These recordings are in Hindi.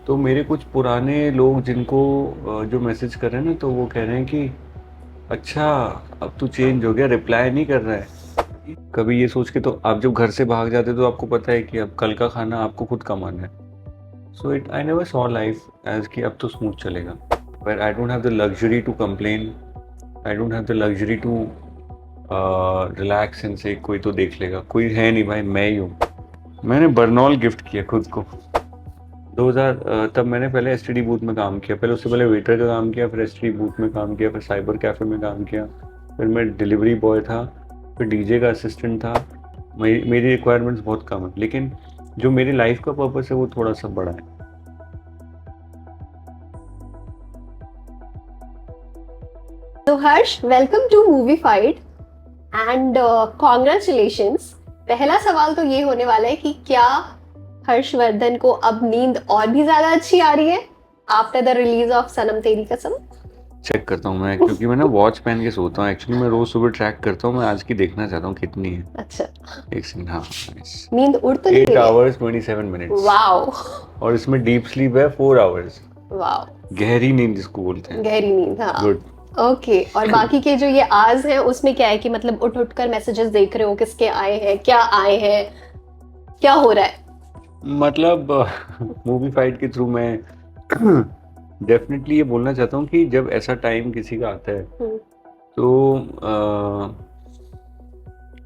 तो मेरे कुछ पुराने लोग जिनको जो मैसेज कर रहे हैं ना, तो वो कह रहे हैं कि अच्छा, अब तू चेंज हो गया, रिप्लाई नहीं कर रहा है। कभी ये सोच के तो आप जब घर से भाग जाते तो आपको पता है कि अब कल का खाना आपको खुद कमाना है। So it I never saw life as कि अब तो स्मूथ चलेगा, but I don't have the luxury to complain. I don't have the luxury to relax and से कोई तो देख लेगा। कोई है नहीं भाई, मैं ही हूँ। मैंने बर्नॉल गिफ्ट किया खुद को 2000। तब मैंने पहले एसटीडी बूथ में काम किया, पहले उससे पहले वेटर का काम किया, फिर एसटीडी बूथ में काम किया, फिर साइबर कैफे में काम किया, फिर मैं डिलीवरी बॉय था, फिर डीजे का असिस्टेंट था। मेरी रिक्वायरमेंट्स बहुत कम है, लेकिन जो मेरी लाइफ का पर्पस है वो थोड़ा सा बड़ा है। तो Harsh, welcome to movie fight and congratulations. पहला सवाल तो ये होने वाला है कि क्या हर्षवर्धन को अब नींद और भी ज्यादा अच्छी आ रही है आफ्टर द रिलीज ऑफ सनम तेरी कसम? चेक करता हूँ मैं, क्योंकि मैं ना वॉच पहन के सोता हूँ। एक्चुअली मैं रोज सुबह ट्रैक करता हूँ, मैं आज की देखना चाहता हूँ कितनी है। अच्छा, एक सेकंड। हाँ, nice। नींद उड़ तो नहीं 8 रही है? hours 27 minutes। वाओ, और इसमें डीप स्लीप है 4 hours। वाओ, गहरी नींद जिसको बोलते हैं। गहरी नींद। हाँ, गुड। ओके। और बाकी के जो ये आज हैं उसमें क्या है कि मतलब उठ उठ कर मैसेजेस देख रहे हो, किसके आए हैं, क्या आए हैं, क्या हो रहा है? मतलब मूवी फाइट के थ्रू मैं डेफिनेटली ये बोलना चाहता हूँ कि जब ऐसा टाइम किसी का आता है तो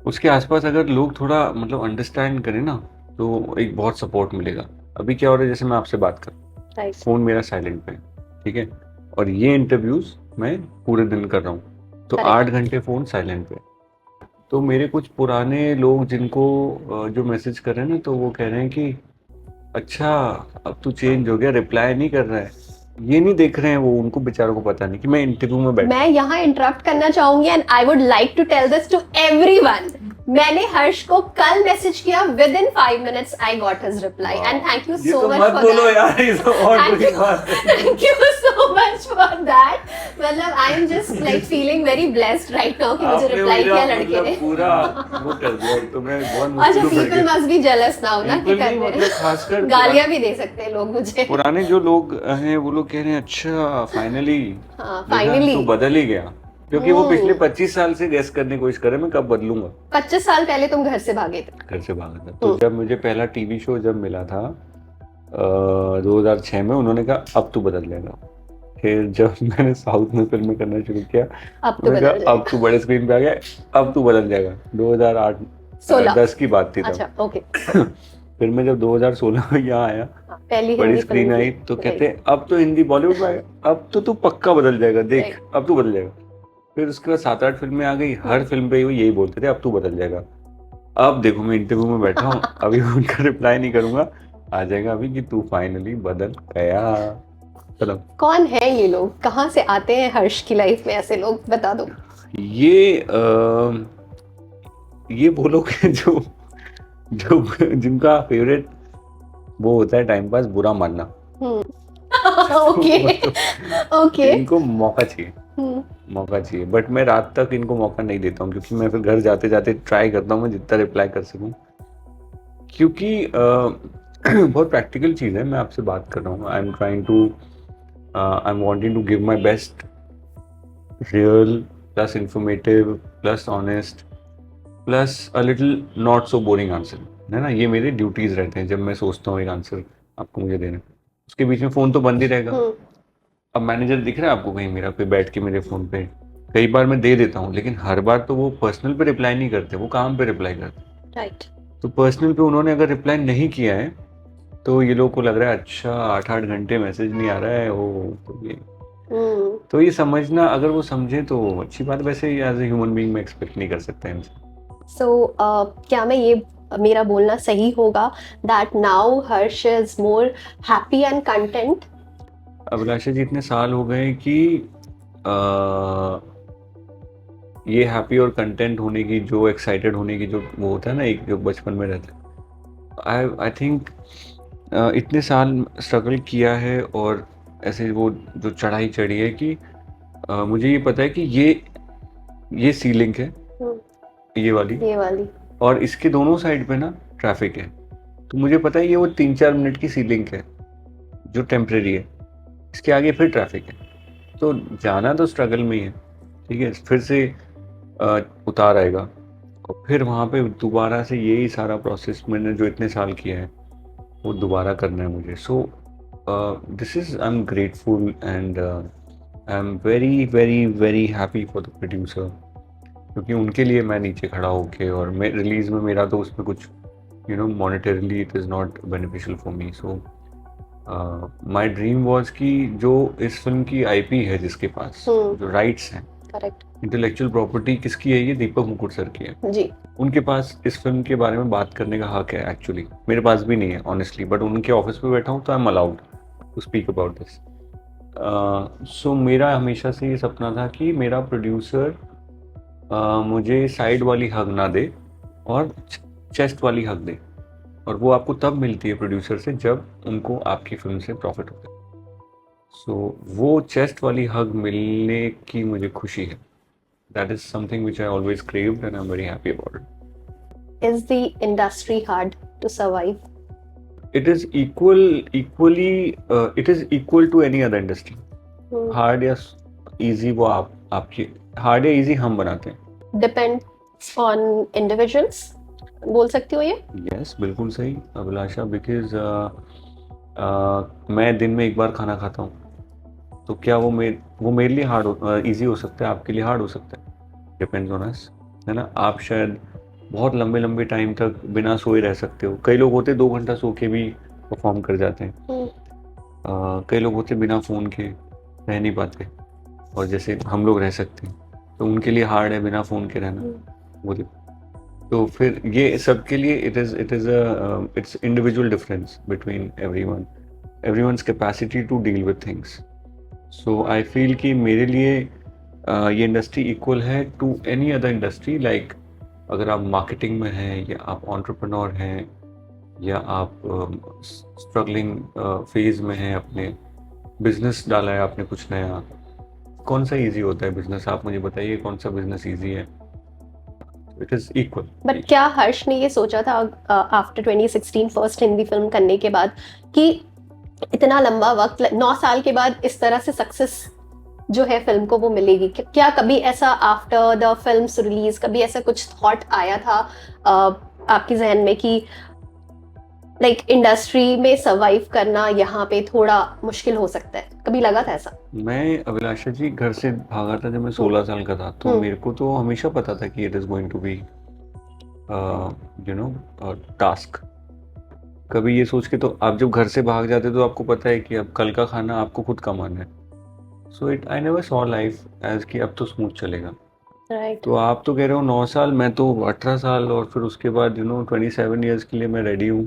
उसके आसपास अगर लोग थोड़ा मतलब अंडरस्टैंड करें ना, तो एक बहुत सपोर्ट मिलेगा। अभी क्या हो रहा है, जैसे मैं आपसे बात कर, राइट। फोन मेरा साइलेंट पे है, ठीक है, और ये इंटरव्यूज मैं पूरे दिन कर रहा हूँ, तो Correct. 8 घंटे फोन साइलेंट पे। तो मेरे कुछ पुराने लोग जिनको जो मैसेज कर रहे हैं ना, तो वो कह रहे हैं कि अच्छा, अब तू चेंज हो गया, रिप्लाई नहीं कर रहा है। ये नहीं देख रहे हैं वो, उनको बेचारों को पता नहीं कि मैं इंटरव्यू में बैठा मैं यहाँ इंटरप्ट करना चाहूंगी and I would like to tell this to everyone. मैंने हर्ष को कल मैसेज किया, within 5 minutes I got his reply and thank you ये सो तो मच मत फॉर बोलो दैट। यार, ये तो और बुरी बात है। Thank you so much for that. मतलब I am just like feeling very blessed right now कि मुझे आपने रिप्लाई मेरा किया लड़के मतलब ने। पूरा वो कर दिया, तो मैं बहुत अच्छा, मुश्किल people must be jealous now ना कि People कर नहीं, रहे मतलब खासकर हैं। गालियां भी दे सकते हैं लोग मुझे। पुराने जो लोग हैं वो लोग कह रहे हैं अच्छा फाइनली, हाँ, देखा फाइनली तू बदल ही गया। क्योंकि वो पिछले 25 साल से गेस करने की कोशिश कर रहे हैं मैं कब बदलूंगा। 25 साल पहले तुम घर से भागे थे। घर से भागा था, तो जब मुझे पहला टीवी शो जब मिला था 2006 में, उन्होंने कहा अब तू बदल जाएगा। फिर जब मैंने साउथ में फिल्में करना शुरू किया, अब तो उन्होंने बदल कहा अब जाएगा। तू बड़े स्क्रीन पे आ गया, अब तू बदल जाएगा। 2008 16 10 की बात थी तब। अच्छा, ओके। फिर मैं जब 2016 में यहाँ आया, पहली बड़ी हिंदी स्क्रीन फिल्म आई, थी, तो राइट। कहते हैं अब तो हिंदी बॉलीवुड में आएगा, अब तो तू पक्का बदल जाएगा, देख Right. अब तू बदल जाएगा। फिर उसके बाद 7-8 फिल्में आ गई, हर फिल्म पे वो यही बोलते थे अब तू बदल जाएगा। अब देखो मैं इंटरव्यू में बैठा हूँ, अभी उनका रिप्लाई नहीं करूंगा, आ जाएगा अभी कि तू फाइनली बदल गया। चलो, कौन है ये लोग, कहाँ से आते हैं हर्ष की लाइफ में ऐसे लोग, बता दो। ये वो लोग हैं जो जो जिनका फेवरेट वो होता है टाइम पास बुरा मानना। Okay, okay. इनको मौका चाहिए, मौका चाहिए, बट मैं रात तक इनको मौका नहीं देता हूँ, क्योंकि मैं फिर घर जाते जाते ट्राई करता हूँ मैं जितना रिप्लाई कर सकूँ। क्योंकि बहुत प्रैक्टिकल चीज़ है, मैं आपसे बात कर रहा हूँ। I am trying to I am wanting to give my best, real plus informative plus honest plus a little not so boring answer, है ना। ये मेरे ड्यूटीज रहते हैं जब मैं सोचता हूँ एक आंसर आपको मुझे देना। उसके बीच में फ़ोन तो बंद ही रहेगा। अब मैनेजर दिख रहा है आपको कहीं मेरा, कोई बैठ के मेरे फ़ोन पे, कई बार मैं दे देता हूँ, लेकिन हर बार तो वो पर्सनल पे रिप्लाई नहीं करते, वो काम पे रिप्लाई करते। राइट। तो पर्सनल पे उन्होंने अगर रिप्लाई नहीं किया है, तो ये लोगों को लग रहा है अच्छा 8-8 घंटे मैसेज नहीं आ रहा है वो, तो ये समझना, अगर वो समझे तो अच्छी बात। वैसे एज ए ह्यूमन बीइंग मैं एक्सपेक्ट नहीं कर सकता इनसे। सो क्या मैं ये मेरा बोलना सही होगा that now Harsh is more happy and content? Abhilasha ji, इतने साल हो गए कि ये हैप्पी और कंटेंट होने की, जो एक्साइटेड होने की जो वो होता है ना, एक जो बचपन में रहता है, आई थिंक इतने साल स्ट्रगल किया है, और ऐसे वो जो चढ़ाई चढ़ी है कि मुझे ये पता है कि ये सीलिंग है, ये वाली, और इसके दोनों साइड पे ना ट्रैफिक है। तो मुझे पता है ये वो 3-4 मिनट की सीलिंग है, जो टेम्परेरी है, इसके आगे फिर ट्रैफिक है, तो जाना तो स्ट्रगल में ही है, ठीक है, फिर से उतार आएगा और फिर वहाँ पे दोबारा से यही सारा प्रोसेस मैंने जो इतने साल किया है वो दोबारा करना है मुझे. So this is I am grateful and I am very very very happy for the producer, क्योंकि उनके लिए मैं नीचे खड़ा होके और मैं रिलीज में मेरा तो उसमें कुछ monetarily it is not beneficial for me. So my dream was कि जो इस फिल्म की आईपी है जिसके पास जो राइट्स हैं, करेक्ट, इंटेलेक्चुअल प्रॉपर्टी किसकी है, ये दीपक मुकुट सर की है जी. उनके पास इस फिल्म के बारे में बात करने का हक है. एक्चुअली मेरे पास भी नहीं है ऑनेस्टली, बट उनके ऑफिस पे बैठा हूँ तो I am allowed to speak about this. So मेरा हमेशा से ये सपना था कि मेरा प्रोड्यूसर मुझे साइड वाली हग ना दे और चेस्ट वाली हग दे, और वो आपको तब मिलती है प्रोड्यूसर से जब उनको आपकी फिल्म से प्रॉफिट होता है. सो वो चेस्ट वाली हग मिलने की मुझे खुशी है. That is something which I always craved and I'm very happy about it. Is the industry hard to survive? It is it is equal to any other industry. Hard या easy वो आपकी hard या easy हम बनाते हैं. Depends on individuals. बोल सकती हो ये? Yes, बिल्कुल सही अभिलाषा, because मैं दिन में एक बार खाना खाता हूँ, तो क्या वो मेरे लिए हार्ड इजी हो सकता है, आपके लिए हार्ड हो सकता है, डिपेंड्स ऑन अस, है ना. आप शायद बहुत लंबे लंबे टाइम तक बिना सोए रह सकते हो, कई लोग होते 2 घंटा सो के भी परफॉर्म कर जाते हैं. कई लोग होते बिना फ़ोन के रह नहीं पाते, और जैसे हम लोग रह सकते हैं, तो उनके लिए हार्ड है बिना फ़ोन के रहना. वो तो फिर ये सबके लिए it's individual difference between everyone's capacity to deal with things. So I feel कि मेरे लिए ये इंडस्ट्री इक्वल है to any other industry. Like अगर आप मार्केटिंग में हैं, या आप एंटरप्रेन्योर हैं, या आप स्ट्रगलिंग फेज में हैं, अपने बिजनेस डाला है आपने कुछ नया, कौन सा इजी होता है बिजनेस, आप मुझे बताइए कौन सा बिजनेस इजी है. It is equal. बट क्या हर्ष ने ये सोचा था आफ्टर 2016 फर्स्ट हिंदी फिल्म करने के बाद कि इतना लंबा वक्त 9 साल के बाद इस तरह से सक्सेस जो है फिल्म को वो मिलेगी? क्या कभी ऐसा आफ्टर द फिल्म रिलीज कभी ऐसा कुछ थॉट आया था आपके जहन में कि लाइक इंडस्ट्री में सर्वाइव करना यहाँ पे थोड़ा मुश्किल हो सकता है? कभी लगा था ऐसा? मैं अभिलाषा जी घर से भागा था जब मैं 16 साल का था, तो मेरे को तो हमेशा पता था कि it is going to be task. कभी ये सोच के, तो आप जब घर से भाग जाते तो आपको पता है कि अब कल का खाना आपको खुद कमाना है. So I never saw life as कि अब तो स्मूथ चलेगा. राइट. तो आप तो कह रहे हो 9 साल, मैं तो 18 साल, और फिर उसके बाद 27 ईयर्स के लिए मैं रेडी हूँ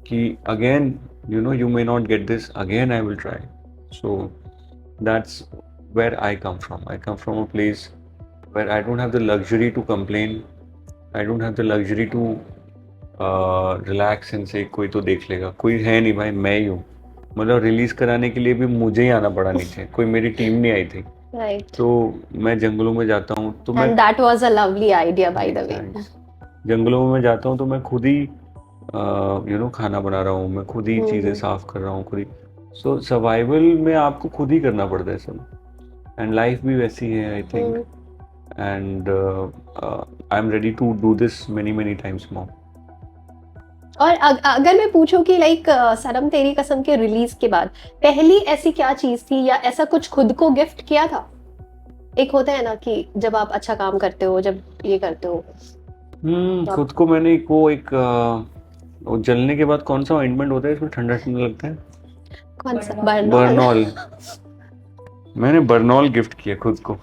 कि again you may not get this, again I will try. So that's where I come from. I come from a place where I don't have the luxury to complain. I don't have the luxury to relax and say कोई तो देख लेगा. कोई है नहीं भाई, मैं ही हूँ. मतलब रिलीज कराने के लिए भी मुझे ही आना पड़ा नीचे, कोई मेरी टीम नहीं आई थी. राइट. तो मैं जंगलों में जाता हूँ, तो मैं, and that was a lovely idea by the way. जंगलों में मैं जाता हूँ तो मैं खुद ही खाना बना रहा हूँ, मैं खुद ही चीज़ें साफ कर रहा हूँ खुद ही. सो सर्वाइवल में आपको खुद ही करना पड़ता है सब, एंड लाइफ भी वैसी है I think, and I am ready to do this many times more. और अगर मैं पूछूं कि लाइक सनम तेरी कसम के रिलीज के बाद पहली ऐसी क्या चीज थी, या ऐसा कुछ खुद को गिफ्ट किया था? एक होता है ना कि जब आप अच्छा काम करते हो, जब ये करते हो. खुद को मैंने वो जलने के बाद कौन सा ऑइंटमेंट होता है इसमें ठंडा ठंडा लगता है, कौन सा? बर्नॉल. मैंने बर्नॉल गिफ्ट किया खुद को,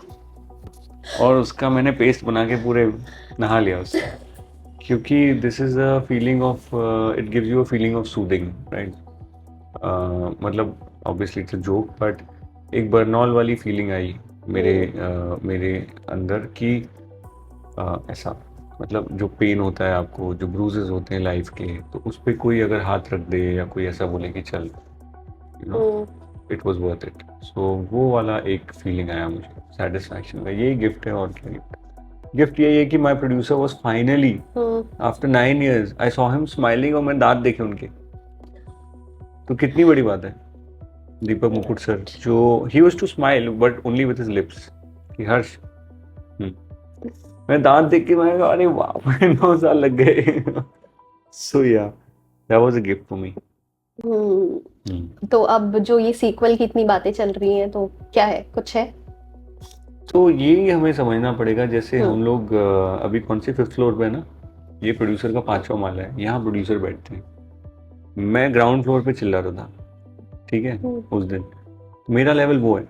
और उसका मैंने पेस्ट बना के पूरे नहा लिया उससे, क्योंकि this is a feeling of, it gives you a feeling of soothing, right. मतलब obviously it's a joke, but एक बर्नॉल वाली फीलिंग आई मेरे अंदर कि ऐसा, मतलब जो पेन होता है आपको, जो ब्रूजेस होते हैं लाइफ के, तो उस पर कोई अगर हाथ रख दे या कोई ऐसा बोले कि चल, इट वाज वर्थ इट. सो वो वाला एक फीलिंग आया मुझे, सेटिस्फैक्शन का. यही गिफ्ट है, और क्या गिफ्ट यही है कि my producer was finally after 9 years I saw him smiling, और मैंने दांत देखे उनके, तो कितनी बड़ी बात है. दीपक मुकुट सर, जो he was to smile but only with his lips कि हर्ष मैं दांत देख के मैं कहा, अरे बाप रे 9 साल लग गए। सो या that was a gift for me. तो अब जो ये सीक्वल की इतनी बातें चल रही हैं, तो क्या है, कुछ है? तो ये हमें समझना पड़ेगा, जैसे हम्म। हम लोग अभी कौन सी 5th फ्लोर पे है ना, ये प्रोड्यूसर का 5वां माला है, यहाँ प्रोड्यूसर बैठते हैं, मैं ग्राउंड फ्लोर पे चिल्ला रहा था, ठीक है, उस दिन मेरा लेवल वो है,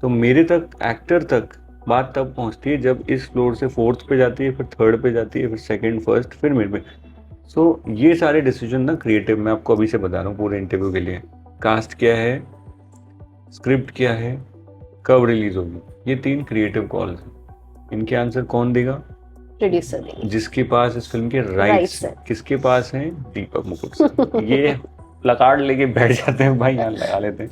तो मेरे तक एक्टर तक बात तब पहुंचती है जब इस फ्लोर से 4th पे जाती है, फिर 3rd पे जाती है, फिर 2nd 1st, फिर मेरे पे। सो ये सारे डिसीजन ना क्रिएटिव, मैं आपको अभी से बता रहा हूँ पूरे इंटरव्यू के लिए, कास्ट क्या है, स्क्रिप्ट क्या है, कब रिलीज होगी, ये 3 क्रिएटिव कॉल्स हैं। इनके आंसर कौन देगा? प्रोड्यूसर देंगे। जिसके पास इस फिल्म के Rights राइट्स हैं। किसके पास हैं? दीपक मुकुट सर। ये प्लकार्ड लेके बैठ जाते हैं, भाई यहाँ लगा लेते हैं।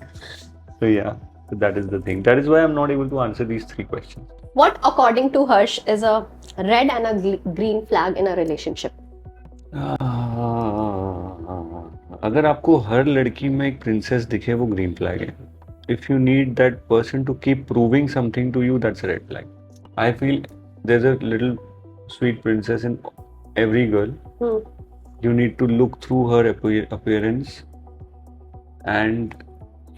तो या that is the thing, that is why I'm not able to answer these 3 questions. What, according to Harsh, is a red and a green flag in a relationship? अगर आपको हर लड़की में एक प्रिंसेस दिखे, वो ग्रीन फ्लैग है. If you need that person to keep proving something to you, that's a red flag. I feel there's a little sweet princess in every girl. You need to look through her appearance and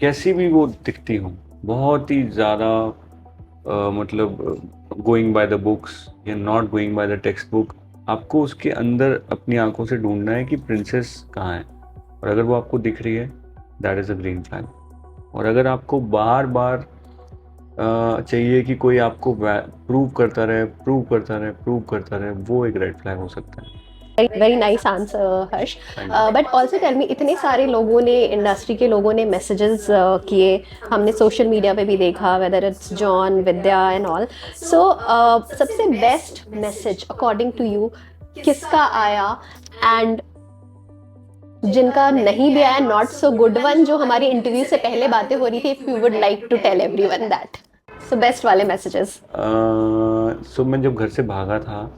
कैसी भी वो दिखती हो, बहुत ही ज़्यादा मतलब गोइंग बाय द बुक्स या not going by the text book, आपको उसके अंदर अपनी आंखों से ढूंढना है कि प्रिंसेस कहाँ है, और अगर वो आपको दिख रही है, that is a green flag. और अगर आपको बार बार चाहिए कि कोई आपको प्रूव करता रहे, वो एक रेड फ्लैग हो सकता है. Very nice answer Harsh. But also tell me, इतने सारे लोगों ने, इंडस्ट्री के लोगों ने मैसेजेस किए, हमने सोशल मीडिया पे भी देखा, whether it's John, Vidya and all. So सबसे best message according to you किसका आया, एंड जिनका नहीं भी आया, नॉट सो गुड वन, जो हमारी इंटरव्यू से पहले बातें हो रही थी, if you would like to tell everyone that. So best वाले मैसेजेस. सो मैं जब घर से भागा था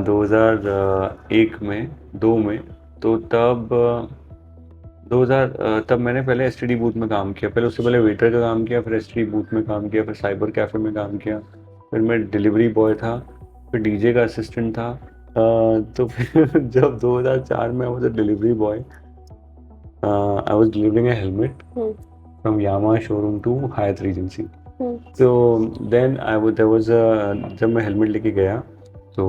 2001 में, 2 में, तो तब मैंने पहले एसटीडी बूथ में काम किया. पहले उससे पहले वेटर का काम किया, फिर एसटीडी बूथ में काम किया, फिर साइबर कैफे में काम किया, फिर मैं डिलीवरी बॉय था, फिर डीजे का असिस्टेंट था. तो फिर जब 2004 में I was a delivery boy, I was delivering a helmet from Yamaha showroom to Hyatt Regency. तो देन जब मैं हेलमेट लेके गया, तो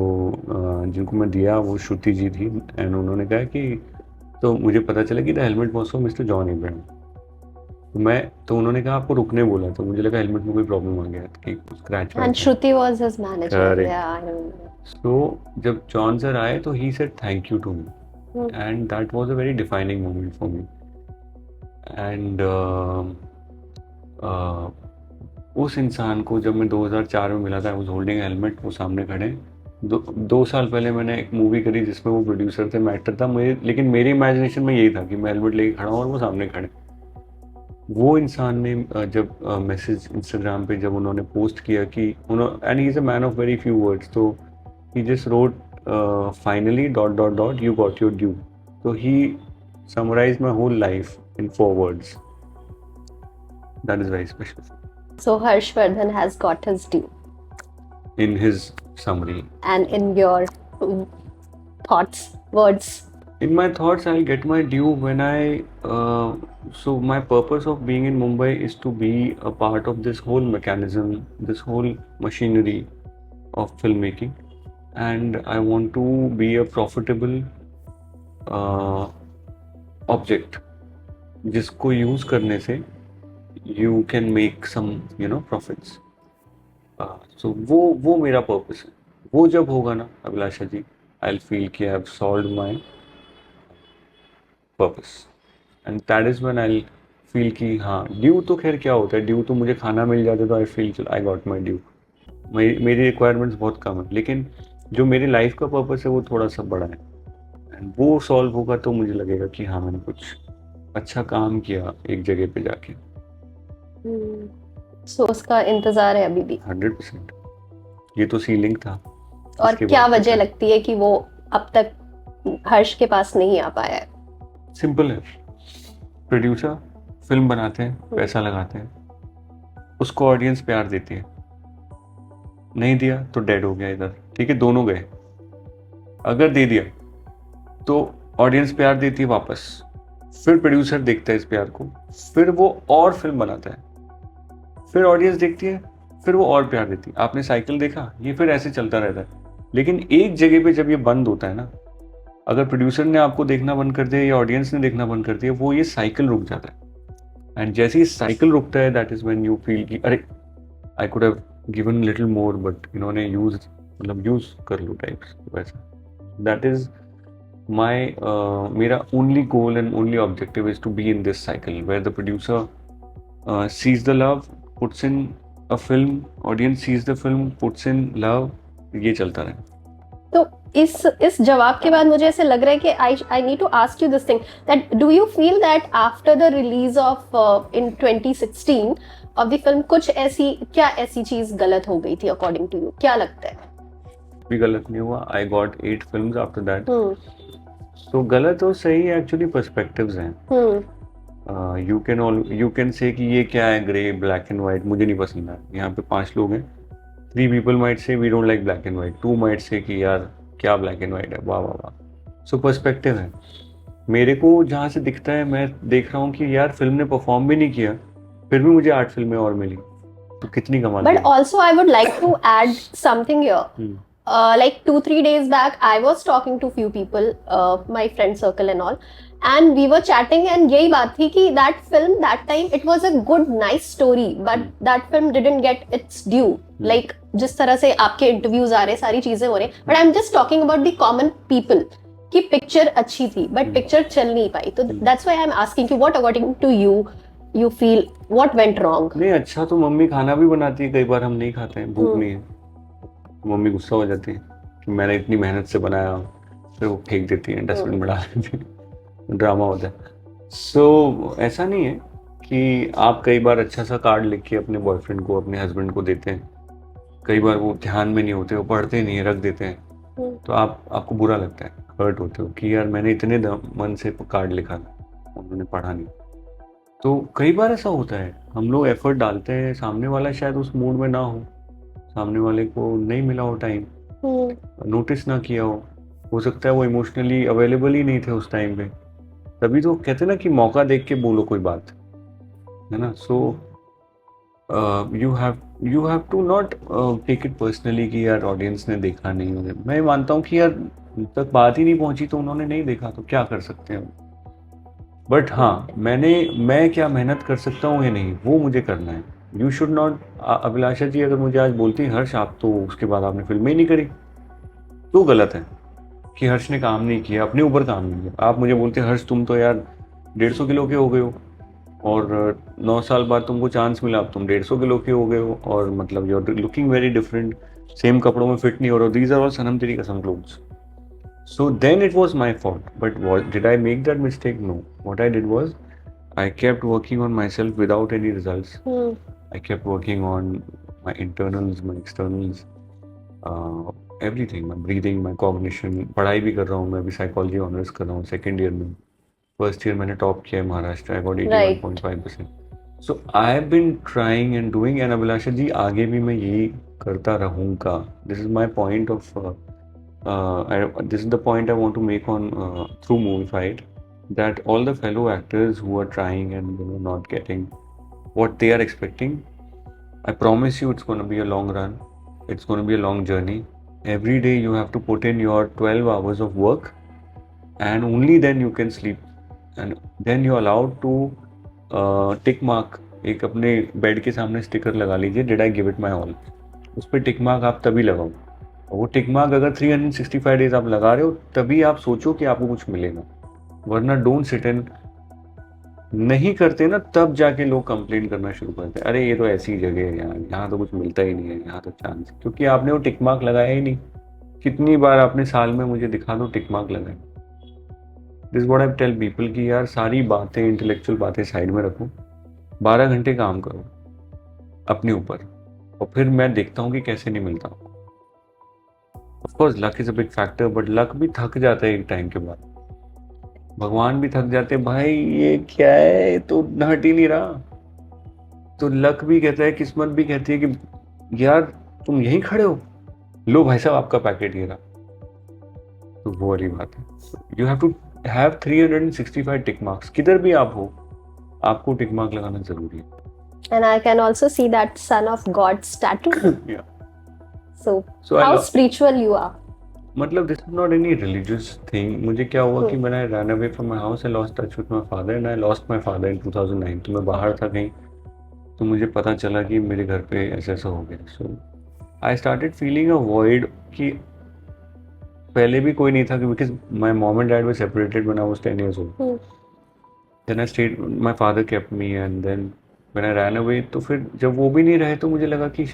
जिनको मैं दिया वो श्रुति जी थी, एंड उन्होंने कहा कि, तो मुझे पता चला कि the helmet was for mister John Ibrahim. तो उन्होंने कहा आपको रुकने बोला, तो मुझे लगा हेलमेट में कोई प्रॉब्लम आ गया कि scratch. And Shruti was his manager. So जब जॉन सर आए तो he said thank you to me, and that was a very defining moment for me. And उस इंसान को जब मैं 2004 में मिला था, आई वाज होल्डिंग हेलमेट, वो सामने खड़े. 2 साल पहले मैंने एक मूवी करी जिसमें वो प्रोड्यूसर थे, मैं एक्टर था, लेकिन मेरी इमेजिनेशन में यही था कि मैं हेलमेट लेके खड़ा हूँ और वो सामने खड़े. वो इंसान ने जब मैसेज इंस्टाग्राम पे जब उन्होंने पोस्ट किया कि and he is a man of very few words, तो he just wrote finally ... you got your due. तो he summarised my whole life in 4 words. That is very special. So Harshvardhan has got his due. In his summary. And in your thoughts, words. In my thoughts, I'll get my due when so my purpose of being in Mumbai is to be a part of this whole mechanism, this whole machinery of filmmaking, and I want to be a profitable object, जिसको use करने से you can make some profits. So वो मेरा पर्पस है. वो जब होगा ना अभिलाषा जी, I'll feel कि I've solved my purpose, and that is when I'll feel कि हाँ, ड्यू तो खैर क्या होता है, ड्यू तो मुझे खाना मिल जाता, तो I feel I got my due. मेरी रिक्वायरमेंट्स बहुत कम है, लेकिन जो मेरी लाइफ का पर्पस है वो थोड़ा सा बड़ा है, एंड वो सॉल्व होगा तो मुझे लगेगा कि हाँ, मैंने कुछ अच्छा काम किया एक जगह पे जाके. सो उसका इंतजार है अभी भी. 100%. ये तो सीलिंग था. और क्या वजह लगती है कि वो अब तक हर्ष के पास नहीं आ पाया है? सिंपल है. प्रोड्यूसर, फिल्म बनाते हैं, पैसा लगाते हैं, उसको ऑडियंस प्यार देती है, नहीं दिया तो डेड हो गया इधर, ठीक है, दोनों गए। अगर दे दिया तो ऑडियंस प्यार देती है वापस, फिर प्रोड्यूसर देखता है इस प्यार को, फिर वो और फिल्म बनाता है, फिर ऑडियंस देखती है, फिर वो और प्यार देती है। आपने साइकिल देखा, ये फिर ऐसे चलता रहता है। लेकिन एक जगह पे जब ये बंद होता है ना, अगर प्रोड्यूसर ने आपको देखना बंद कर दिया या ऑडियंस ने देखना बंद कर दिया, वो ये साइकिल रुक जाता है। एंड जैसे ही साइकिल रुकता है, that is when you feel कि अरे I could have given little more, but इन्होंने यूज, मतलब यूज कर लो टाइप्स वैसा। दैट इज माई मेरा only goal and only objective is to be in this cycle where the producer sees the love, puts in a film, audience sees the film, puts in love, ये चलता रहे। तो इस जवाब के बाद मुझे ऐसे लग रहा है कि I need to ask you this thing, that do you feel that after the release of in 2016 of the film कुछ ऐसी चीज गलत हो गई थी अकॉर्डिंग टू यू? क्या लगता है? भी गलत नहीं हुआ। I got 8 films after that. तो गलत और सही एक्चुअली पर्सपेक्टिव्स हैं। यू कैन से कि ये क्या है, ग्रे, ब्लैक एंड व्हाइट, मुझे नहीं पसंद है। यहाँ पे 5 लोग हैं, 3 people might say we don't like black and white, 2 might say कि यार क्या ब्लैक एंड व्हाइट है, वाह वाह वाह। सो पर्सपेक्टिव है। मेरे को जहाँ से दिखता है, मैं देख रहा हूँ कि यार फिल्म ने परफॉर्म भी नहीं किया, फिर भी मुझे 8 फिल्में और मिली, तो कितनी कमाल बट है। Also I would like to add something here. Like 2-3 days back, I was talking to few people, my friend circle and all, and we were chatting, and यही बात थी कि that film that time it was a good nice story, but that film didn't get its due. Like जिस तरह से आपके इंटरव्यूज आ रहे, सारी चीजें हो रही, but I'm just talking about the common people कि पिक्चर अच्छी थी but पिक्चर चल नहीं पाई. तो that's why I'm asking you, what according to you feel what went wrong? नहीं, अच्छा तो मम्मी खाना भी बनाती है, कई बार हम नहीं खाते हैं, भूख नहीं है, मम्मी गुस्सा हो जाती है कि मैंने इतनी मेहनत से बनाया, फिर वो फेंक देती है, डस्टबिन में डाल देती है, ड्रामा होता है। सो ऐसा नहीं है कि आप कई बार अच्छा सा कार्ड लिख के अपने बॉयफ्रेंड को, अपने हस्बैंड को देते हैं, कई बार वो ध्यान में नहीं होते, वो पढ़ते नहीं है, रख देते हैं, तो आपको बुरा लगता है, हर्ट होते हो कि यार मैंने इतने मन से कार्ड लिखा था, उन्होंने पढ़ा नहीं। तो कई बार ऐसा होता है, हम लोग एफर्ट डालते हैं, सामने वाला शायद उस मूड में ना हो, सामने वाले को नहीं मिला हो टाइम, नोटिस ना किया हो सकता है वो इमोशनली अवेलेबल ही नहीं थे उस टाइम पे, तभी तो कहते हैं ना कि मौका देख के बोलो कोई बात, है ना। So you have to not take it personally कि यार ऑडियंस ने देखा नहीं होगा। मैं मानता हूँ कि यार उन तक बात ही नहीं पहुंची तो उन्होंने नहीं देखा, तो क्या कर सकते हैं। बट हाँ, मैं क्या मेहनत कर सकता हूँ या नहीं, वो मुझे करना है। You should not. Abhilasha ji अगर मुझे आज बोलती हर्ष आप तो उसके बाद आपने फिल्म ही नहीं करी, तो गलत है कि हर्ष ने काम नहीं किया, अपने ऊपर काम नहीं किया। आप मुझे बोलते हर्ष तुम तो यार 150 किलो के हो गए हो और 9 साल बाद तुमको चांस मिला, अब तुम 150 किलो के हो गए हो और मतलब you are looking very different, same कपड़ों में फिट नहीं हो रहे हो, दीज आर ऑल सनम तेरी कसम clothes. So then it was my fault. But did I make that mistake? No. What I did was I kept working on myself without any results. I kept working on my internals, my externals, everything. My breathing, my cognition. पढ़ाई भी कर रहा हूँ मैं, अभी psychology honors कर रहा हूँ सेकेंड ईयर में। फर्स्ट ईयर मैंने टॉप किया है Maharashtra, I got 81.5%. So I have been trying and doing, and अभिलाषा जी आगे भी मैं यही करता रहूँगा. This is my point of this is the point I want to make on through Movie Fight, that all the fellow actors who are trying and not getting what they are expecting, I promise you it's going to be a long run, it's going to be a long journey. Every day you have to put in your 12 hours of work, and only then you can sleep, and then you're allowed to tick mark. एक अपने बेड के सामने स्टिकर लगा लीजिए, did I give it my all, उस पर टिक मार्क आप तभी लगाओ। वो टिक मार्क अगर 365 डेज आप लगा रहे हो तभी आप सोचो कि आपको कुछ मिलेगा, वरना डोंट सिट एंड नहीं करते ना, तब जाके लोग कंप्लेंट करना शुरू करते हैं, अरे ये तो ऐसी जगह है, यहाँ तो कुछ मिलता ही नहीं है, यहाँ तो चांस, क्योंकि आपने वो टिक मार्क लगाया ही नहीं। कितनी बार आपने साल में मुझे दिखा दो टिक मार्क लगाए। This what I tell people कि यार सारी बातें, इंटेलेक्चुअल बातें साइड में रखो, 12 घंटे काम करो अपने ऊपर, और फिर मैं देखता हूँ कि कैसे नहीं मिलता। Of course, luck is a big factor, but luck भी थक जाता है एक टाइम के बाद। भगवान भी थक जाते भाई, ये क्या है, तो हट ही नहीं रहा। तो लक भी कहता है, किस्मत भी कहती है कि यार तुम यहीं खड़े हो, लो भाई साहब आपका पैकेट ये रहा। तो वो वाली बात है, you have to have 365 tick marks, किधर भी आप हो आपको टिक मार्क लगाना जरूरी है। And I can also see that son of God's tattoo. Yeah. So, So how spiritual you are? मतलब this is not any religious thing. मुझे क्या हुआ कि मैंने run away from my house, I lost touch with my father and I lost my father in 2009। तो मैं बाहर था कहीं, तो मुझे पता चला कि मेरे घर पे ऐसा ऐसा हो गया। So I started feeling a void कि पहले भी कोई नहीं था, because my mom and dad were separated when I was 10 years old. Then I stayed, my father kept me and then when I run away, तो फिर जब वो भी नहीं रहे तो मुझे लगा कि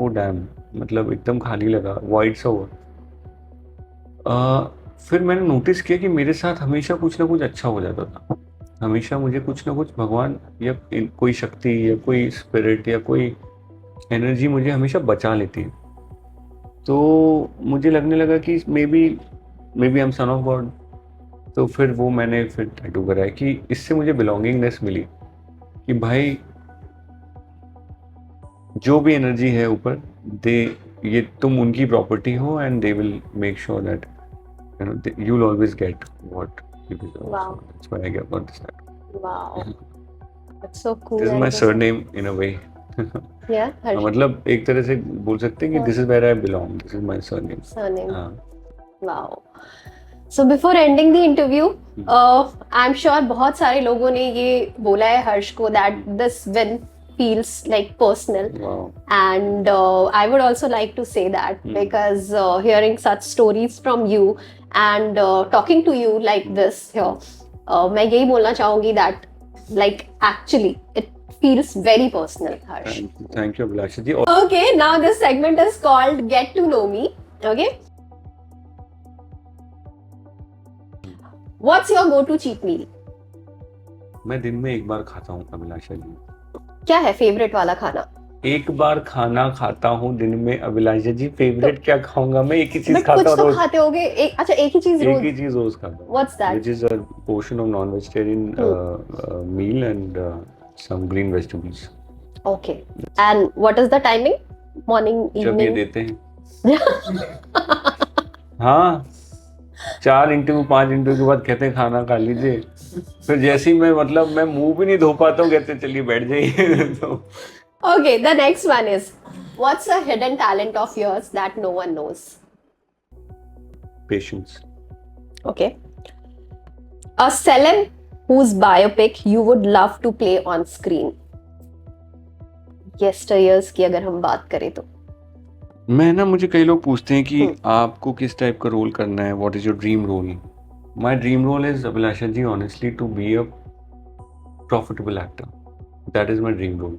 ओ डैम, मतलब एकदम खाली लगा, वॉइड सा हुआ। फिर मैंने नोटिस किया कि मेरे साथ हमेशा कुछ ना कुछ अच्छा हो जाता था। हमेशा मुझे कुछ ना कुछ भगवान या कोई शक्ति या कोई स्पिरिट या कोई एनर्जी मुझे हमेशा बचा लेती है। तो मुझे लगने लगा कि maybe I am son of God. तो फिर वो मैंने फिर टैटू कराया कि इससे मुझे बिलोंगिंगनेस मिली कि भाई जो भी एनर्जी है ऊपर, दे, ये तुम उनकी प्रॉपर्टी हो and they will make sure that you'll always get what you deserve. Wow. So that's why I got this tattoo. Wow. That's so cool. This is my surname in a way. Yeah, Harsh. मतलब एक तरह से बोल सकते हैं कि this is where I belong. This is my surname. Surname. हाँ. Wow. So before ending the interview, I'm sure बहुत सारे लोगों ने ये बोला है हर्ष को that this win feels like personal. Wow. And I would also like to say that because hearing such stories from you and talking to you like this here, मैं यही बोलना चाहूँगी that like actually it feels very personal, Harsh. Thank you, Abhilasha ji. Okay, now this segment is called Get to Know Me. Okay. What's your go-to cheat meal? मैं दिन में एक बार खाता हूँ अभिलाषा जी। क्या है फेवरेट वाला खाना? एक बार खाना खाता हूँ दिन में अभिलाषा जी। फेवरेट क्या खाऊंगा मैं, एक ही चीज खाता हूँ। कुछ तो खाते होगे अच्छा एक ही चीज रोज? एक ही चीज रोज खाता हूँ। What's that? Which is a portion of non-vegetarian meal and some green vegetables. Okay. And what is the timing? Morning, जब ये evening? देते हैं। हाँ, 4 इंटरव्यू 5 इंटरव्यू के बाद कहते हैं खाना खा लीजिए, फिर जैसे ही मैं मतलब मैं मुंह भी नहीं धो पाता हूँ कहते चलिए बैठ जाइए। तो Okay, the next one is, what's a hidden talent of yours that no one knows? Patience. Okay. A celeb whose biopic you would love to play on screen. Yesteryears की अगर हम बात करें तो मैं ना, मुझे कई लोग पूछते हैं कि आपको किस टाइप का रोल करना है, what is your dream role. My dream role is Abhilasha ji honestly to be a profitable actor, that is my dream role.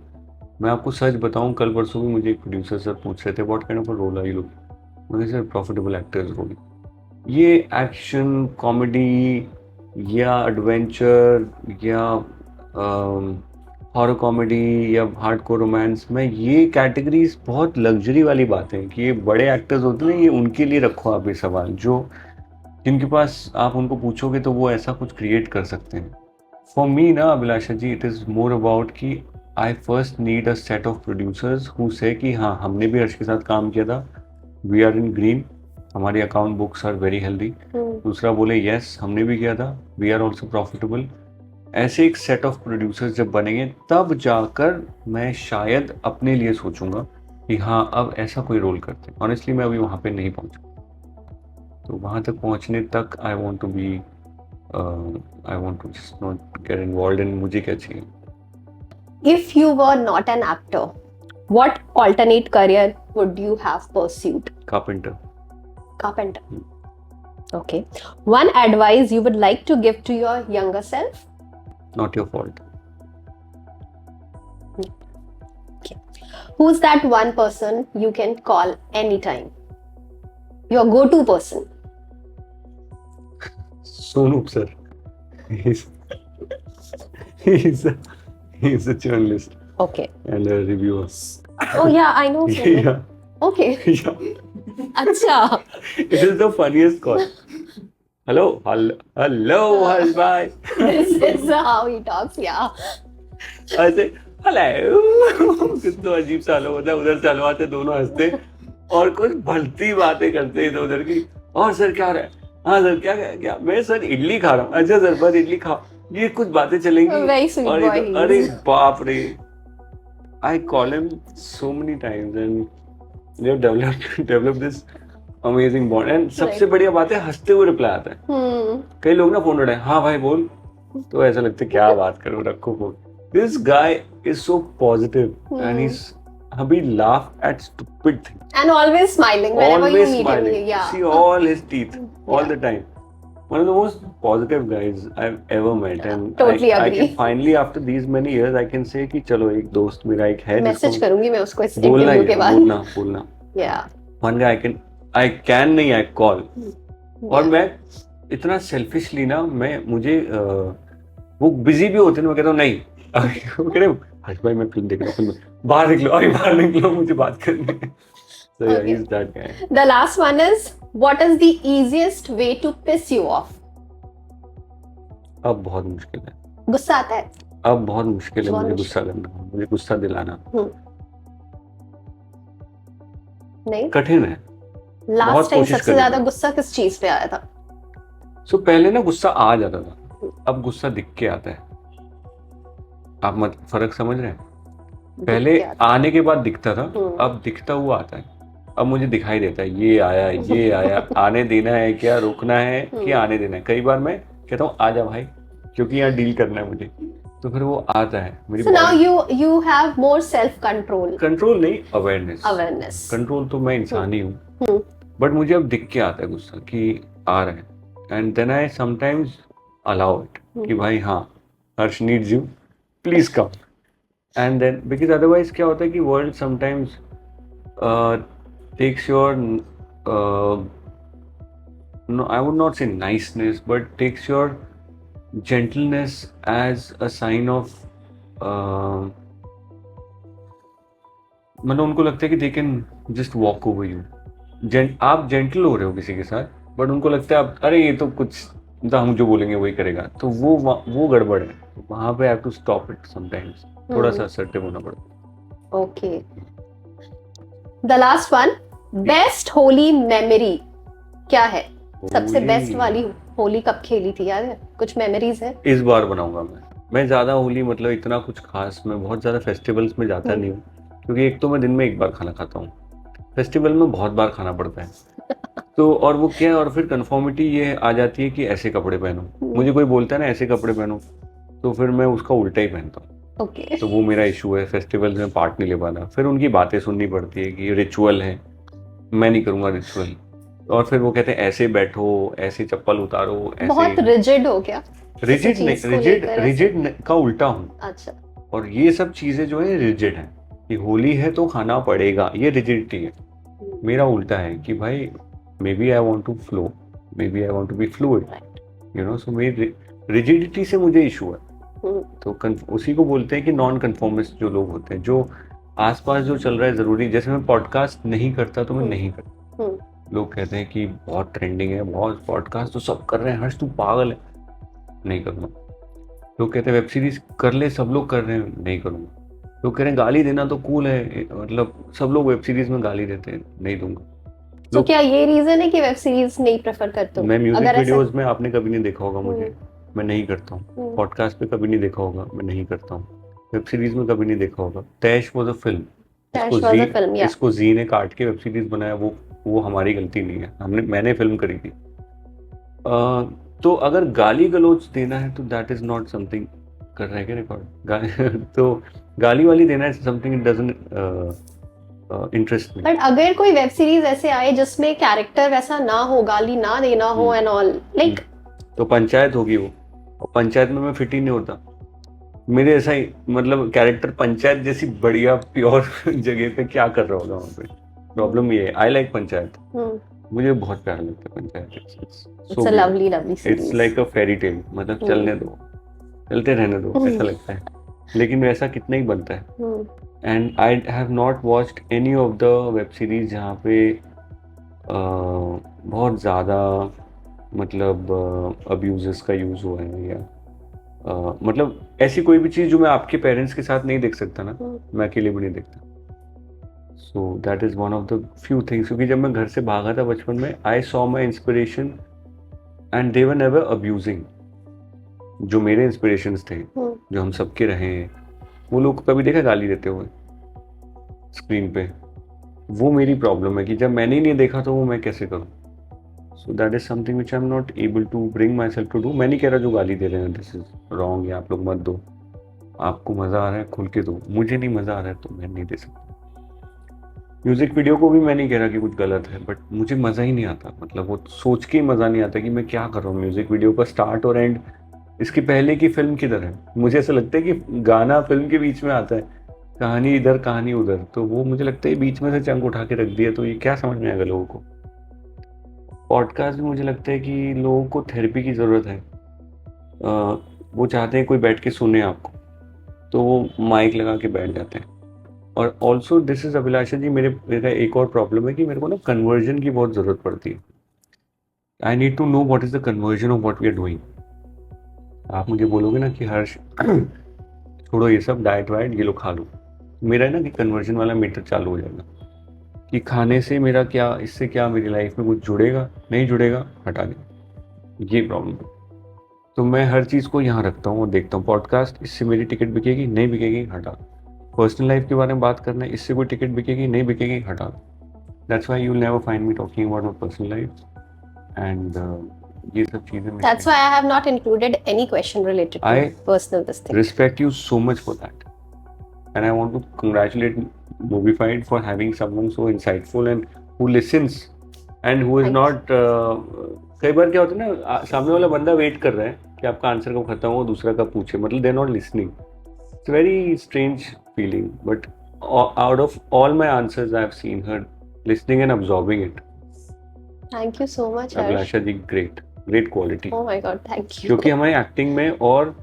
मैं आपको सच बताऊं, कल परसों भी मुझे एक प्रोड्यूसर सर पूछ रहे थे what kind of a role are you looking. मैंने सर प्रॉफिटेबल एक्टर्स रोल। ये एक्शन कॉमेडी या एडवेंचर या हॉरर कॉमेडी या हार्डकोर रोमांस में, ये कैटेगरीज बहुत लग्जरी वाली बातें हैं कि ये बड़े एक्टर्स होते हैं, ये उनके लिए रखो आप ये सवाल, जो जिनके पास आप उनको पूछोगे तो वो ऐसा कुछ क्रिएट कर सकते हैं। फॉर मी ना Abhilasha ji, it is more about कि I first need a set of producers who say कि हाँ हमने भी हर्ष के साथ काम किया था, वी आर इन ग्रीन, हमारी account books are very healthy. दूसरा बोले यस हमने भी किया था, वी आर ऑल्सो प्रॉफिटेबल। ऐसे एक सेट ऑफ प्रोड्यूसर्स जब बनेंगे तब जाकर मैं शायद अपने लिए सोचूंगा कि हाँ अब ऐसा कोई रोल करते हैं। ऑनेस्टली मैं अभी वहाँ पे नहीं पहुँचा, तो वहाँ तक पहुँचने तक I want to just not get involve in मुझे क्या चाहिए। If you were not an actor, what alternate career would you have pursued? Carpenter. Carpenter. Okay. One advice you would like to give to your younger self? Not your fault. Okay. Who's that one person you can call anytime? Your go-to person? Sonup sir. He's a journalist. Okay. And a reviewer. Oh yeah, I know. Yeah. Okay. Yeah. Acha. It is the funniest call. Hello hello hello Harsh भाई This is how he talks, yeah. ऐसे हेलो कुछ तो अजीब सा लो होता है, उधर से हलवाते दोनों हंसते और कुछ भलती बातें करते इधर उधर की। और सर क्या हो रहा है? हाँ सर क्या क्या क्या मैं सर इडली खा रहा हूँ। अच्छा सर बस इडली खाओ, ये कुछ बातें चलेंगी। Very sweet और boy इधर he अरे is. बाप रे, I call him so many times and they have developed this amazing bond and सबसे Right. बढ़िया बात है हंसते हुए रिप्लाई आता है। Hmm. कई लोग ना फोन उठाए, हाँ भाई बोल, तो ऐसा लगता है क्या बात करूं, रखो phone. This guy is so positive and he's he laugh at stupid things, And always smiling whenever you always meet smiling, him. Yeah. see all his teeth all Yeah. the time. One of the most positive guys I've ever met and Totally I agree. can finally after these many years I can say कि चलो एक दोस्त मेरा एक है मैसेज जिसको करूंगी मैं उसको इस बोलना ही इंटरव्यू के है, बाद. बोलना Yeah. one guy I can नहीं I call। और Yeah. मैं इतना सेल्फिशली ना मुझे वो बिजी भी होते हैं, मैं कहता हूँ नहीं वो कह रहे हर्ष भाई मैं फिल्म देख रहा हूँ, फिल्म बाहर निकलो, अरे बाहर निकलो मुझे बात करनी है। So yeah, Okay. he's that guy. The last one is, what is the easiest way to piss you off? अब बहुत मुश्किल है, गुस्सा आता है. अब बहुत मुश्किल है बहुत मुझे मुश्किल। गुस्सा करना, मुझे गुस्सा दिलाना नहीं. कठिन है। लास्ट बहुत टाइम कोशिश सबसे करी ज्यादा थी। गुस्सा किस चीज पे आया था? सो पहले ना गुस्सा आ जाता था, अब गुस्सा दिख के आता है। आप मत फर्क समझ रहे हैं? पहले दिख के आता आने के बाद दिखता था, हम्म। अब दिखता हुआ आता है। अब मुझे दिखाई देता है ये आया आने देना है क्या, रोकना है कि आने देना है। कई बार मैं कहता हूँ आ जा भाई, क्योंकि यहाँ डील करना है मुझे, तो फिर वो आता है मेरी So now body. you have more self control. Control नहीं, अवेयरनेस। Awareness. कंट्रोल तो मैं इंसान ही हूँ, बट मुझे अब दिख के आता है गुस्सा कि आ रहा है, and then I sometimes allow it कि भाई हाँ Harsh needs you, please come. And then because otherwise क्या होता है कि world sometimes takes your no, I would not say niceness, but takes your gentleness as a sign of मतलब उनको लगता है कि they can just walk over you. आप जेंटल हो रहे हो किसी के साथ, बट उनको लगता है आप अरे ये तो कुछ मतलब हम जो बोलेंगे वही करेगा, तो वो गड़बड़ है। वहां पे I have to stop it sometimes, थोड़ा सा असर्टिव होना पड़ता है। Okay. The last one, best Holi memory क्या है? सबसे होली- बेस्ट वाली होली कब खेली थी, याद है? कुछ मेमोरीज है? इस बार बनाऊंगा मैं ज्यादा होली मतलब इतना कुछ खास, मैं बहुत ज्यादा फेस्टिवल्स में जाता नहीं हूँ, क्योंकि एक तो मैं दिन में एक बार खाना खाता हूँ, फेस्टिवल में बहुत बार खाना पड़ता है। तो और वो क्या है, और फिर कंफर्मिटी ये आ जाती है कि ऐसे कपड़े पहनो। मुझे कोई बोलता है ना ऐसे कपड़े पहनो, तो फिर मैं उसका उल्टा ही पहनता हूँ। Okay. तो वो मेरा इशू है, फेस्टिवल्स में पार्ट नहीं ले पाना। फिर उनकी बातें सुननी पड़ती है कि रिचुअल है, मैं नहीं करूँगा रिचुअल। और फिर वो कहते हैं ऐसे बैठो, ऐसे चप्पल उतारो, बहुत ऐसे। रिजिड हो गया? रिजिड नहीं, चीज को लेकर ऐसे? रिजिड का उल्टा हूँ। अच्छा. और ये सब चीजें जो है रिजिड है कि होली है तो खाना पड़ेगा, ये रिजिडिटी है। मेरा उल्टा है कि भाई maybe I want to flow, maybe I want to be fluid, you know. So मेरी रिजिडिटी से मुझे इशू है। तो उसी को बोलते हैं कि नॉन कन्फॉर्मिस्ट जो लोग होते हैं, जो आसपास जो चल रहा है जरूरी। जैसे मैं पॉडकास्ट नहीं करता तो मैं नहीं करता। लोग कहते हैं कि बहुत ट्रेंडिंग है, बहुत पॉडकास्ट तो सब कर रहे हैं, हर्ष तू पागल है, नहीं करूँगा। लोग कहते हैं वेब सीरीज कर ले, सब लोग कर रहे हैं, नहीं करूँगा। लोग कह रहे हैं गाली देना तो कूल है, मतलब सब लोग वेब सीरीज में गाली देते हैं, नहीं दूंगा। तो क्या ये रीजन है कि वेब सीरीज नहीं प्रेफर करते हो? मैं म्यूजिक अगर ऐसा- वीडियोस में आपने कभी नहीं देखा होगा मुझे, मैं नहीं करता हूँ। पॉडकास्ट पे कभी नहीं देखा होगा, मैं नहीं करता हूँ। वेब सीरीज में कभी नहीं देखा होगा। Tash was a film, Tash was a film, yeah. इसको जी ने काट के वेब सीरीज बनाया, वो हमारी गलती नहीं है, मैंने फिल्म करी थी। तो अगर गाली गलौज देना है तो दैट इज नॉट समथिंग, कर रहे हैं क्या रिकॉर्ड? तो गाली वाली देना है something it doesn't interest me. But अगर कोई वेब सीरीज ऐसे आए जिसमें कैरेक्टर वैसा ना हो, गाली ना देना हो एंड ऑल, लाइक तो पंचायत होगी वो, और पंचायत में मैं फिट ही नहीं होता। मेरे ऐसा ही मतलब कैरेक्टर पंचायत जैसी बढ़िया प्योर जगह पे क्या कर रहा होगा वहाँ पे। प्रॉब्लम ये है, आई लाइक पंचायत, मुझे बहुत प्यारा लगता है panchayat. It's a lovely lovely series, it's like a fairy tale, मतलब चलने दो, चलते रहने दो, ऐसा लगता है। लेकिन वैसा कितना ही बनता है। And I have not watched any of the web series जहाँ पे बहुत ज़्यादा मतलब अब्यूजेस का यूज़ हुआ है, या मतलब ऐसी कोई भी चीज़ जो मैं आपके पेरेंट्स के साथ नहीं देख सकता ना, मैं अकेले भी नहीं देखता। So that is one of the few things, क्योंकि जब मैं घर से भागा था बचपन में, I saw my inspiration and they were never abusing. जो मेरे इंस्पिरेशंस थे, जो हम सबके रहे हैं, वो लोग को कभी देखा गाली देते हुए स्क्रीन पे? वो मेरी प्रॉब्लम है कि जब मैंने ही नहीं देखा तो वो मैं कैसे करूँ। So that is something which I am not able to bring myself to do. मैं नहीं कह रहा जो गाली दे रहे हैं दिस इज रॉन्ग, या आप लोग मत दो, आपको मज़ा आ रहा है खुल के दो, मुझे नहीं मज़ा आ रहा है तो मैं नहीं दे सकता। म्यूज़िक वीडियो को भी मैं नहीं कह रहा कि कुछ गलत है, बट मुझे मज़ा ही नहीं आता, मतलब वो सोच के ही मज़ा नहीं आता कि मैं क्या कर रहा हूँ। म्यूज़िक वीडियो का स्टार्ट और एंड इसके पहले की फिल्म किधर है? मुझे ऐसा लगता है कि गाना फिल्म के बीच में आता है, कहानी इधर कहानी उधर, तो वो मुझे लगता है बीच में से चंक उठा के रख दिया, तो ये क्या समझ में आएगा लोगों को। पॉडकास्ट भी मुझे लगता है कि लोगों को थेरेपी की ज़रूरत है। वो चाहते हैं कोई बैठ के सुने आपको, तो वो माइक लगा के बैठ जाते हैं। और ऑल्सो दिस इज अभिलाषा जी, मेरा एक और प्रॉब्लम है कि मेरे को ना कन्वर्जन की बहुत ज़रूरत पड़ती है। I need to know what is the conversion of what we are doing. आप मुझे बोलोगे ना कि हर्ष छोड़ो ये सब डाइट वाइट, ये लो खा लो, मेरा है ना कि कन्वर्जन वाला मीटर चालू हो जाएगा कि खाने से मेरा क्या, इससे क्या मेरी लाइफ में कुछ जुड़ेगा, नहीं जुड़ेगा, हटा दें, ये प्रॉब्लम है। तो मैं हर चीज़ को यहाँ रखता हूँ और देखता हूँ। पॉडकास्ट, इससे मेरी टिकट बिकेगी, नहीं बिकेगी, हटा। पर्सनल लाइफ के बारे में बात करना है, इससे कोई टिकट बिकेगी, नहीं बिकेगी, हटा। That's why you will never find me talking about my personal life and ये सब चीज़ें। That's why I have not included any question related to personal this thing. Respect you so much for that, and I want to congratulate Movified for having someone so insightful and who listens and who is not कई बार क्या होता है ना, सामने वाला बंदा वेट कर रहा है कि आपका आंसर कब खत्म हो, दूसरा कब पूछे, मतलब they are not listening. It's very strange feeling, but out of all my answers I have seen her listening and absorbing it. Thank you so much, Harsh. Abhilasha ji, great quality. Oh my God, thank you. क्योंकि हमारी एक्टिंग में और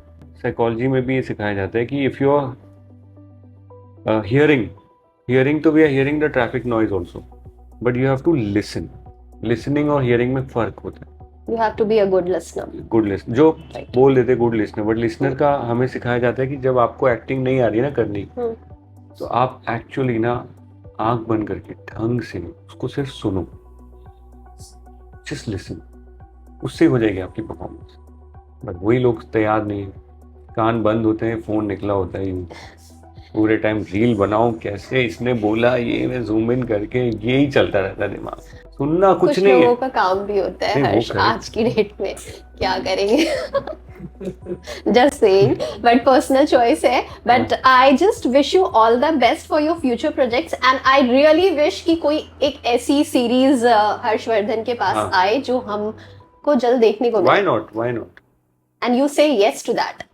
साइकोलॉजी में भी ये सिखाया जाता है कि इफ यू आर हियरिंग तो we are hearing the traffic noise also, but you have to listen. Listening और हियरिंग में फर्क होता है। You have to be a good listener. Good listener, जो बोल देते गुड लिसनर, बट लिसनर का हमें सिखाया जाता है कि जब आपको एक्टिंग नहीं आ रही है ना करनी, तो आप एक्चुअली ना आंख बंद करके ढंग से उसको सिर्फ सुनो, जस्ट लिसन, उससे हो जाएगी आपकी परफॉर्मेंस। बट वही लोग तैयार नहीं है, कान बंद होते हैं, फोन निकला होता है, पूरे टाइम रील बनाओ, कैसे इसने बोला, ये मैं जूम इन करके, यही चलता रहता है दिमाग, सुनना कुछ नहीं है। लोगों का काम भी होता है हर्ष, आज की डेट में क्या करेंगे। Just saying, but personal choice है। But I just wish you all the best for your future projects, and I really wish कि कोई एक ऐसी सीरीज हर्षवर्धन के पास आए जो हमको जल्द देखने को मिले। Why not? And you say yes to that.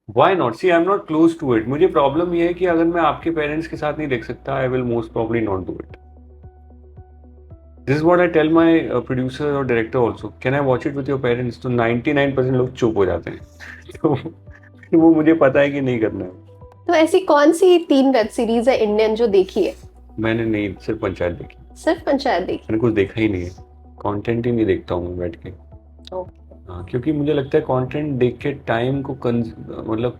Why not? See, I'm not close to it. मुझे प्रॉब्लम ये है कि अगर मैं आपके पेरेंट्स के साथ नहीं देख सकता, I will most probably not do it. This is what I tell my producer और director also. Can I watch it with your parents? तो 99% लोग चुप हो जाते हैं। तो वो मुझे पता है कि नहीं करना है। तो ऐसी कौन सी 3 वेब सीरीज है इंडियन जो देखी है? मैंने नहीं, सिर्फ पंचायत देखी। सिर्फ पंचायत देखी? मैंने कुछ देखा ही नहीं है, कंटेंट ही नहीं देखता हूँ मैं बैठ के। हाँ, क्योंकि मुझे लगता है कंटेंट देख के टाइम को मतलब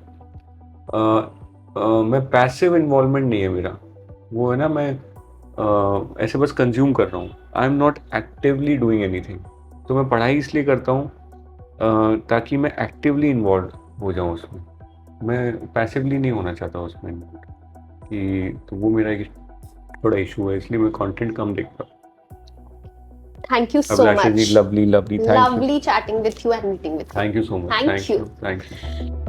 मैं पैसिव इन्वॉल्वमेंट नहीं है मेरा, वो है ना, मैं ऐसे बस कंज्यूम कर रहा हूँ। I am not actively doing anything. तो मैं पढ़ाई इसलिए करता हूँ ताकि मैं एक्टिवली इन्वॉल्व हो जाऊँ उसमें, मैं पैसिवली नहीं होना चाहता उसमें कि, तो वो मेरा एक थोड़ा इशू है, इसलिए मैं कंटेंट कम देखता हूँ। Thank you so much. Lovely. Lovely chatting with you and meeting with you. Thank you so much. Thank you.